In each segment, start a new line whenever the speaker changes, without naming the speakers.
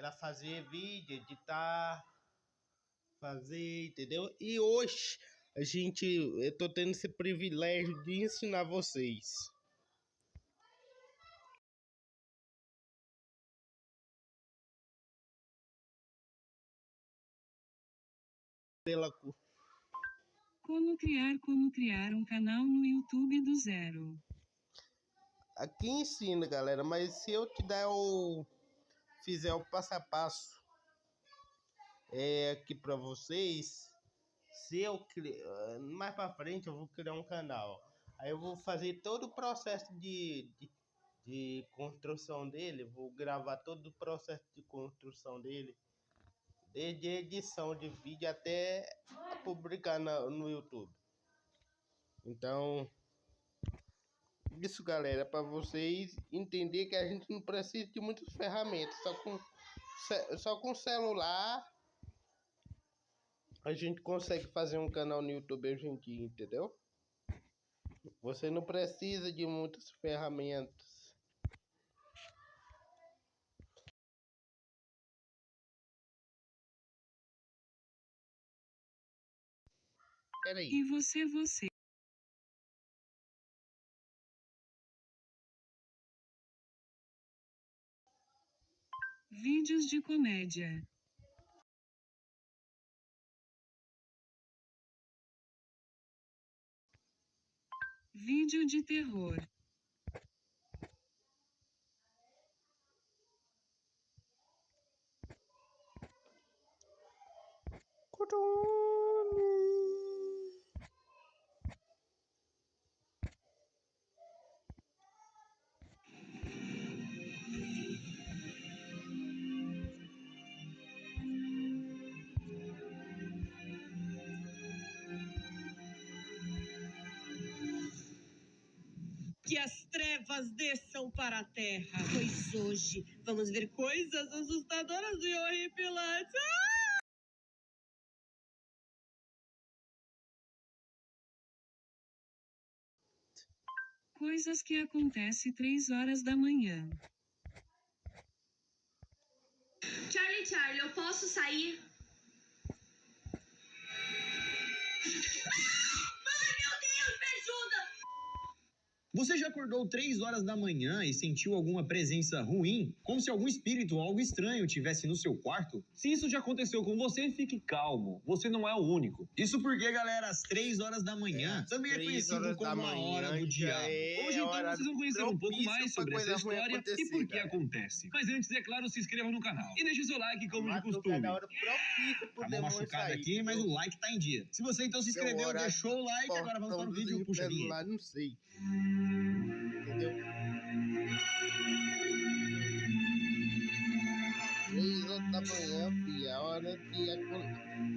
era fazer vídeo, editar, fazer, entendeu? E hoje eu tô tendo esse privilégio de ensinar vocês.
Como criar um canal no YouTube do zero.
Aqui ensina, galera, mas se eu te der fizer o passo a passo aqui para vocês, se eu mais para frente eu vou criar um canal. Aí eu vou fazer todo o processo de construção dele, vou gravar todo o processo de construção dele, desde edição de vídeo até publicar no YouTube. Então, isso, galera, para vocês entender que a gente não precisa de muitas ferramentas, só com celular a gente consegue fazer um canal no YouTube hoje em dia, entendeu? Você não precisa de muitas ferramentas. Peraí.
E você. Vídeos de comédia. Vídeo de terror.
Que as trevas desçam para a terra, pois hoje vamos ver coisas assustadoras e horripilantes.
Coisas que acontecem 3 horas da manhã.
Charlie, eu posso sair? Ai, meu Deus, me ajuda!
Você já acordou 3 horas da manhã e sentiu alguma presença ruim? Como se algum espírito ou algo estranho estivesse no seu quarto?
Se isso já aconteceu com você, fique calmo. Você não é o único.
Isso porque, galera, às 3 horas da manhã também é conhecido como a hora do diabo.
Hoje, então, vocês vão conhecer um pouco mais sobre essa história e por que acontece. Mas antes, é claro, se inscreva no canal e deixe o seu like como de costume.
Tá uma machucada aqui, mas o like tá em dia. Se você então se inscreveu, deixou o like, agora vamos para o vídeo. Puxa a vinheta.
Não sei. Entendeu? 3 horas da manhã, filha, a hora que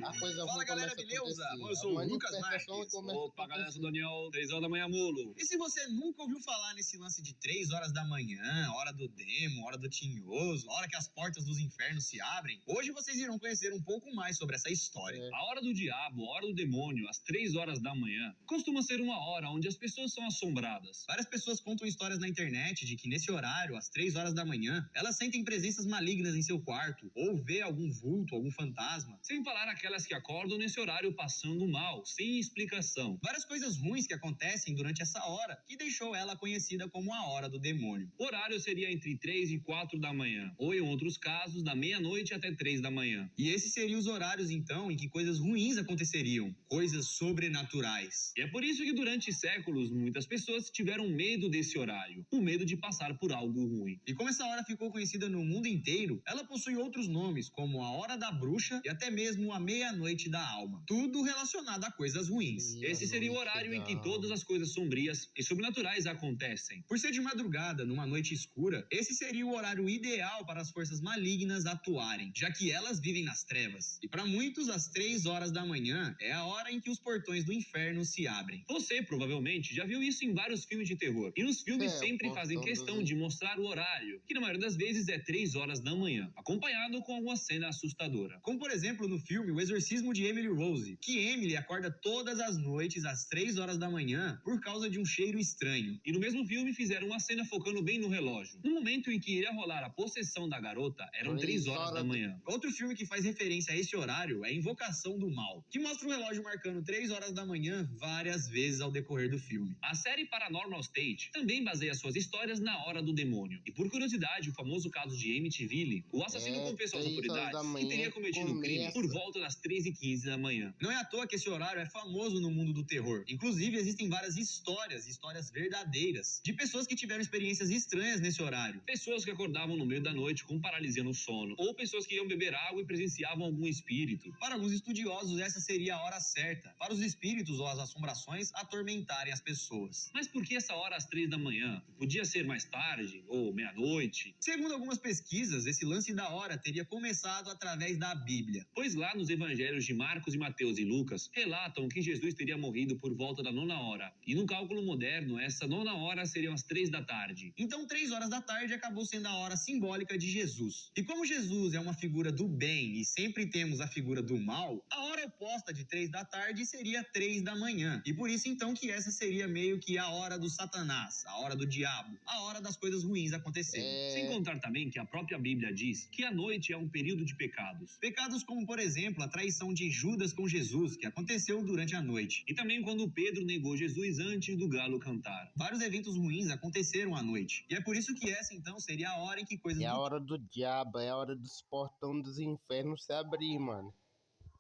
a coisa
Fala, galera, beleza? Eu sou o Lucas Marques.
Opa, galera, eu sou o Daniel, 3 horas da manhã, mulo.
E se você nunca ouviu falar nesse lance de 3 horas da manhã, hora do demo, hora do tinhoso, hora que as portas dos infernos se abrem, hoje vocês irão conhecer um pouco mais sobre essa história.
A hora do diabo, a hora do demônio, às 3 horas da manhã, costuma ser uma hora onde as pessoas são assombradas.
Várias pessoas contam histórias na internet de que nesse horário, às 3 horas da manhã, elas sentem presenças malignas em seu quarto, ou vê algum vulto, algum fantasma.
Sem falar aquelas que acordam nesse horário passando mal, sem explicação.
Várias coisas ruins que acontecem durante essa hora, que deixou ela conhecida como a hora do demônio.
O horário seria entre 3 e 4 da manhã, ou em outros casos, da meia-noite até 3 da manhã.
E esses seriam os horários, então, em que coisas ruins aconteceriam, coisas sobrenaturais.
E é por isso que durante séculos, muitas pessoas tiveram medo desse horário, o medo de passar por algo ruim.
E como essa hora ficou conhecida no mundo inteiro, ela possui outros nomes, como a hora da bruxa e até mesmo a meia-noite da alma. Tudo relacionado a coisas ruins.
Esse seria o horário em que todas as coisas sombrias e sobrenaturais acontecem.
Por ser de madrugada, numa noite escura, esse seria o horário ideal para as forças malignas atuarem, já que elas vivem nas trevas. E para muitos, às 3 horas da manhã é a hora em que os portões do inferno se abrem.
Você provavelmente já viu isso em vários filmes de terror. E nos filmes sempre fazem questão de mostrar o horário, que na maioria das vezes é 3 horas da manhã, acompanhado com alguma cena assustadora.
assustadora. Como, por exemplo, no filme O Exorcismo de Emily Rose, que Emily acorda todas as noites às 3 horas da manhã por causa de um cheiro estranho.
E no mesmo filme fizeram uma cena focando bem no relógio. No momento em que iria rolar a possessão da garota, eram 3 horas da manhã.
Outro filme que faz referência a esse horário é Invocação do Mal, que mostra o relógio marcando 3 horas da manhã várias vezes ao decorrer do filme.
A série Paranormal State também baseia suas histórias na Hora do Demônio. E por curiosidade, o famoso caso de Amityville, o assassino confessou às autoridades que teria cometido o crime por volta das 3h15 da manhã.
Não é à toa que esse horário é famoso no mundo do terror. Inclusive, existem várias histórias verdadeiras, de pessoas que tiveram experiências estranhas nesse horário.
Pessoas que acordavam no meio da noite com paralisia no sono, ou pessoas que iam beber água e presenciavam algum espírito.
Para alguns estudiosos, essa seria a hora certa para os espíritos ou as assombrações atormentarem as pessoas.
Mas por que essa hora às 3 da manhã? Podia ser mais tarde ou meia-noite?
Segundo algumas pesquisas, esse lance da hora teria começado através da Bíblia.
Pois lá nos evangelhos de Marcos e Mateus e Lucas, relatam que Jesus teria morrido por volta da 9ª hora. E no cálculo moderno, essa 9ª hora seriam as 3 da tarde.
Então 3 horas da tarde acabou sendo a hora simbólica de Jesus. E como Jesus é uma figura do bem e sempre temos a figura do mal, a hora oposta de 3 da tarde seria 3 da manhã. E por isso então que essa seria meio que a hora do Satanás, a hora do diabo, a hora das coisas ruins acontecerem.
Sem contar também que a própria Bíblia diz que a noite é um período de pecados.
Pecados como, por exemplo, a traição de Judas com Jesus, que aconteceu durante a noite.
E também quando Pedro negou Jesus antes do galo cantar.
Vários eventos ruins aconteceram à noite. E é por isso que essa, então, seria a hora em que coisas...
É a hora do diabo, é a hora dos portões dos infernos se abrir, mano.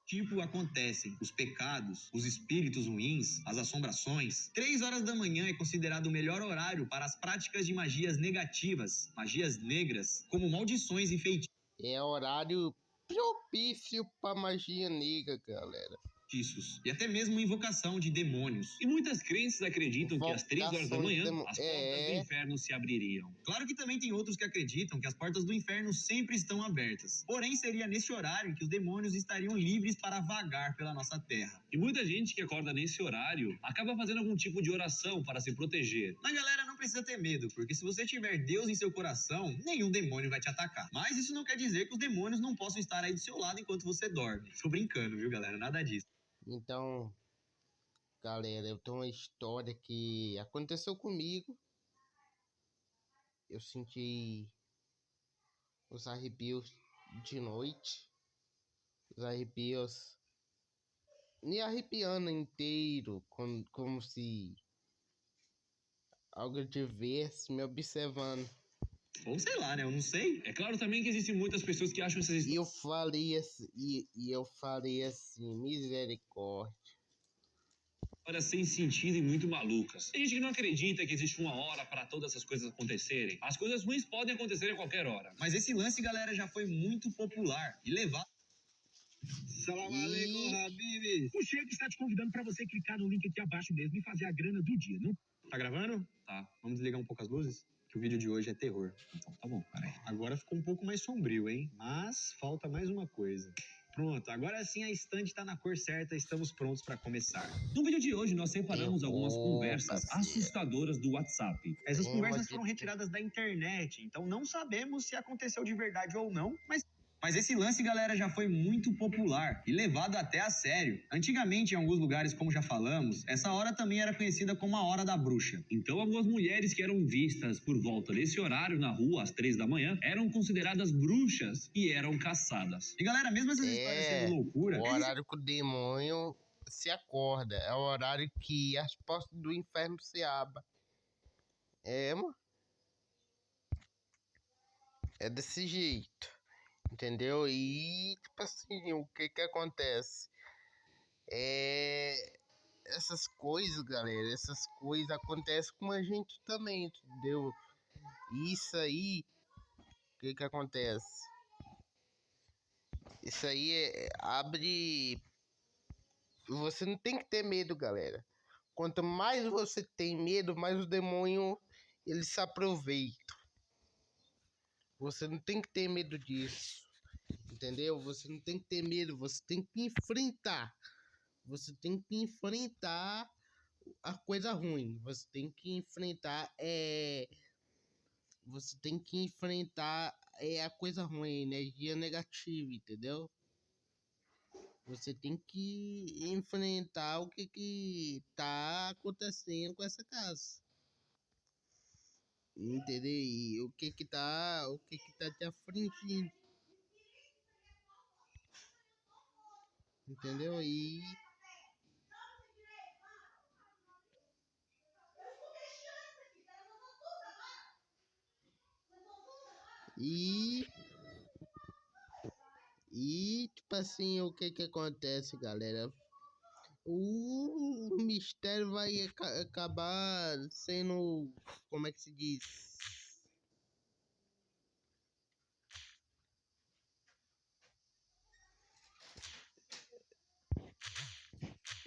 Tipo acontecem, os pecados, os espíritos ruins, as assombrações. 3 horas da manhã é considerado o melhor horário para as práticas de magias negativas, magias negras, como maldições e feitiços.
É horário propício pra magia negra, galera.
E até mesmo invocação de demônios.
E muitas crenças acreditam que às 3 horas da manhã as portas do inferno se abririam.
Claro que também tem outros que acreditam que as portas do inferno sempre estão abertas. Porém, seria nesse horário em que os demônios estariam livres para vagar pela nossa terra.
E muita gente que acorda nesse horário acaba fazendo algum tipo de oração para se proteger.
Mas galera, não precisa ter medo, porque se você tiver Deus em seu coração, nenhum demônio vai te atacar. Mas isso não quer dizer que os demônios não possam estar aí do seu lado enquanto você dorme. Tô brincando, viu galera? Nada disso.
Então, galera, eu tenho uma história que aconteceu comigo. Eu senti os arrepios de noite. Os arrepios me arrepiando inteiro, como se algo tivesse me observando.
Ou sei lá, né? Eu não sei.
É claro também que existem muitas pessoas que acham essas
E eu falei assim, misericórdia.
histórias sem sentido e muito malucas. Tem gente que não acredita que existe uma hora para todas essas coisas acontecerem. As coisas ruins podem acontecer a qualquer hora.
Mas esse lance, galera, já foi muito popular e levado...
Salam aleikum, Habibis. O Sheik está te convidando para você clicar no link aqui abaixo mesmo e fazer a grana do dia, não?
Tá gravando?
Tá.
Vamos desligar um pouco as luzes? Que o vídeo de hoje é terror.
Então tá bom, peraí.
Agora ficou um pouco mais sombrio, hein? Mas falta mais uma coisa. Pronto, agora sim a estante tá na cor certa, estamos prontos para começar.
No vídeo de hoje nós separamos algumas conversas assustadoras do WhatsApp.
Essas conversas foram retiradas da internet, então não sabemos se aconteceu de verdade ou não, mas esse lance, galera, já foi muito popular e levado até a sério. Antigamente, em alguns lugares, como já falamos, essa hora também era conhecida como a hora da bruxa.
Então, algumas mulheres que eram vistas por volta desse horário na rua, às 3 da manhã, eram consideradas bruxas e eram caçadas.
E, galera, mesmo essas histórias sendo loucura...
O horário que o demônio se acorda. É o horário que as portas do inferno se abrem. É, mano. É desse jeito. Entendeu? E, tipo assim, o que acontece? Essas coisas, galera, essas coisas acontecem com a gente também, entendeu? Isso aí, o que acontece? Isso aí abre... Você não tem que ter medo, galera. Quanto mais você tem medo, mais o demônio, ele se aproveita. Você não tem que ter medo disso, entendeu? Você não tem que ter medo, você tem que enfrentar. Você tem que enfrentar a coisa ruim. Você tem que enfrentar é a coisa ruim, energia negativa, entendeu? Você tem que enfrentar o que tá acontecendo com essa casa. Entendeu? E o que tá te afligindo. Entendeu? E tipo assim, o que acontece, galera? O mistério vai acabar sendo, como é que se diz?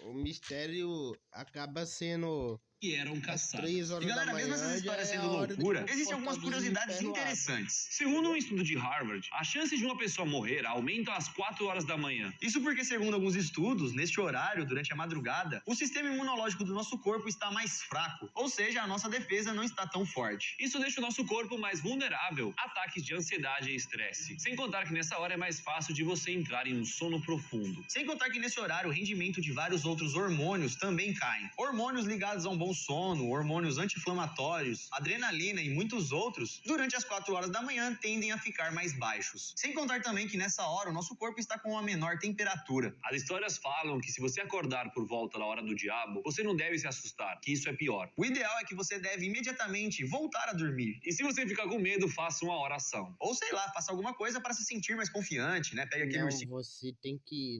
O mistério acaba sendo
que eram caçadas.
E galera, mesmo essas histórias sendo loucura, existem algumas curiosidades interessantes.
Segundo um estudo de Harvard, a chance de uma pessoa morrer aumenta às 4 horas da manhã.
Isso porque, segundo alguns estudos, neste horário, durante a madrugada, o sistema imunológico do nosso corpo está mais fraco, ou seja, a nossa defesa não está tão forte.
Isso deixa o nosso corpo mais vulnerável a ataques de ansiedade e estresse. Sem contar que nessa hora é mais fácil de você entrar em um sono profundo.
Sem contar que nesse horário o rendimento de vários outros hormônios também caem. Hormônios ligados a um bom sono, hormônios anti-inflamatórios, adrenalina e muitos outros, durante as 4 horas da manhã tendem a ficar mais baixos. Sem contar também que nessa hora o nosso corpo está com uma menor temperatura.
As histórias falam que se você acordar por volta da hora do diabo, você não deve se assustar, que isso é pior.
O ideal é que você deve imediatamente voltar a dormir.
E se você ficar com medo, faça uma oração.
Ou sei lá, faça alguma coisa para se sentir mais confiante, né? Pega aquele
ursinho. Você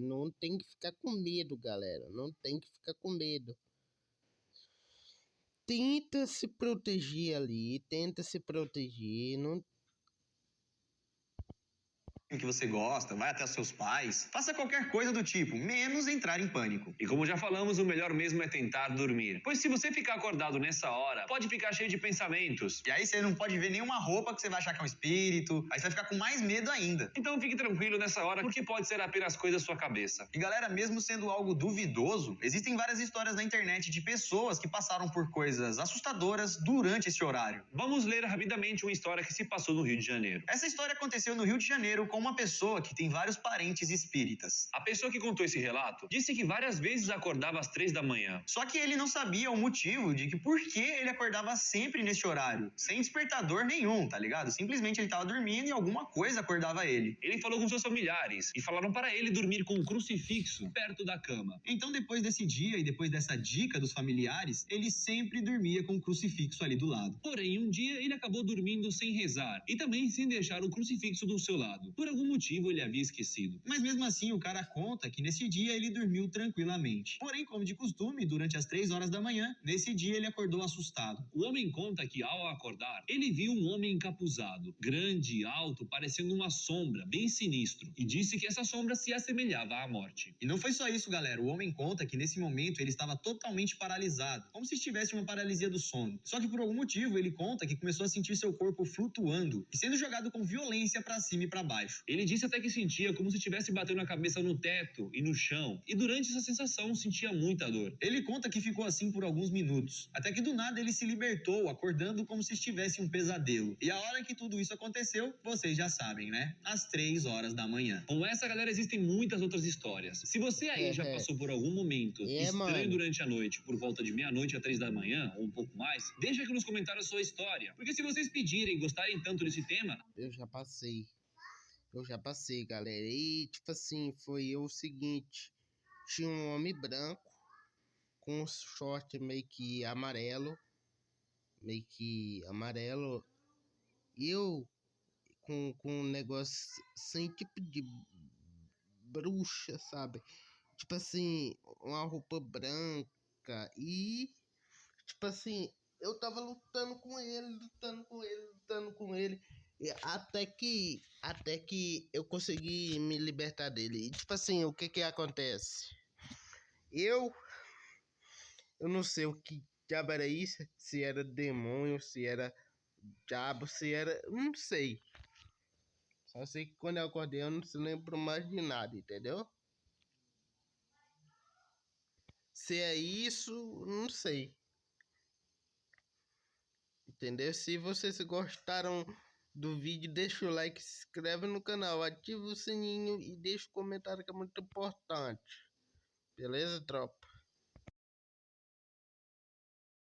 não tem que ficar com medo, galera. Não tem que ficar com medo. Tenta se proteger ali, não...
que você gosta, vai até os seus pais, faça qualquer coisa do tipo, menos entrar em pânico.
E como já falamos, o melhor mesmo é tentar dormir. Pois se você ficar acordado nessa hora, pode ficar cheio de pensamentos.
E aí você não pode ver nenhuma roupa que você vai achar que é um espírito, aí você vai ficar com mais medo ainda.
Então fique tranquilo nessa hora, porque pode ser apenas coisa da sua cabeça.
E galera, mesmo sendo algo duvidoso, existem várias histórias na internet de pessoas que passaram por coisas assustadoras durante esse horário.
Vamos ler rapidamente uma história que se passou no Rio de Janeiro.
Essa história aconteceu no Rio de Janeiro com uma pessoa que tem vários parentes espíritas.
A pessoa que contou esse relato disse que várias vezes acordava às 3 da manhã.
Só que ele não sabia o motivo de que por que ele acordava sempre nesse horário, sem despertador nenhum, tá ligado? Simplesmente ele tava dormindo e alguma coisa acordava ele.
Ele falou com seus familiares e falaram para ele dormir com um crucifixo perto da cama.
Então, depois desse dia e depois dessa dica dos familiares, ele sempre dormia com um crucifixo ali do lado.
Porém, um dia ele acabou dormindo sem rezar e também sem deixar o crucifixo do seu lado. Por algum motivo ele havia esquecido.
Mas mesmo assim, o cara conta que nesse dia ele dormiu tranquilamente. Porém, como de costume, durante as 3 horas da manhã, nesse dia ele acordou assustado.
O homem conta que ao acordar, ele viu um homem encapuzado, grande, alto, parecendo uma sombra, bem sinistro, e disse que essa sombra se assemelhava à morte.
E não foi só isso, galera. O homem conta que nesse momento ele estava totalmente paralisado, como se estivesse uma paralisia do sono. Só que por algum motivo ele conta que começou a sentir seu corpo flutuando e sendo jogado com violência para cima e para baixo.
Ele disse até que sentia como se estivesse batendo a cabeça no teto e no chão, e durante essa sensação sentia muita dor.
Ele conta que ficou assim por alguns minutos, até que do nada ele se libertou, acordando como se estivesse um pesadelo. E a hora que tudo isso aconteceu, vocês já sabem, né? Às 3 horas da manhã.
Com essa, galera, existem muitas outras histórias. Se você aí já passou por algum momento estranho durante a noite, por volta de meia-noite a 3 da manhã, ou um pouco mais, deixa aqui nos comentários a sua história. Porque se vocês pedirem e gostarem tanto desse tema...
Eu já passei, galera. E, tipo assim, foi o seguinte. Tinha um homem branco com um short meio que amarelo. E eu com um negócio sem tipo de bruxa, sabe? Tipo assim, uma roupa branca. E, tipo assim, eu tava lutando com ele. Até que eu consegui me libertar dele. E tipo assim, o que acontece? Eu não sei o que diabo era isso, se era demônio, se era diabo, se era... não sei. Só sei que quando eu acordei eu não se lembro mais de nada, entendeu? Se é isso, não sei. Entendeu? Se vocês gostaram do vídeo, deixa o like, se inscreve no canal, ativa o sininho e deixa o comentário que é muito importante. Beleza, tropa?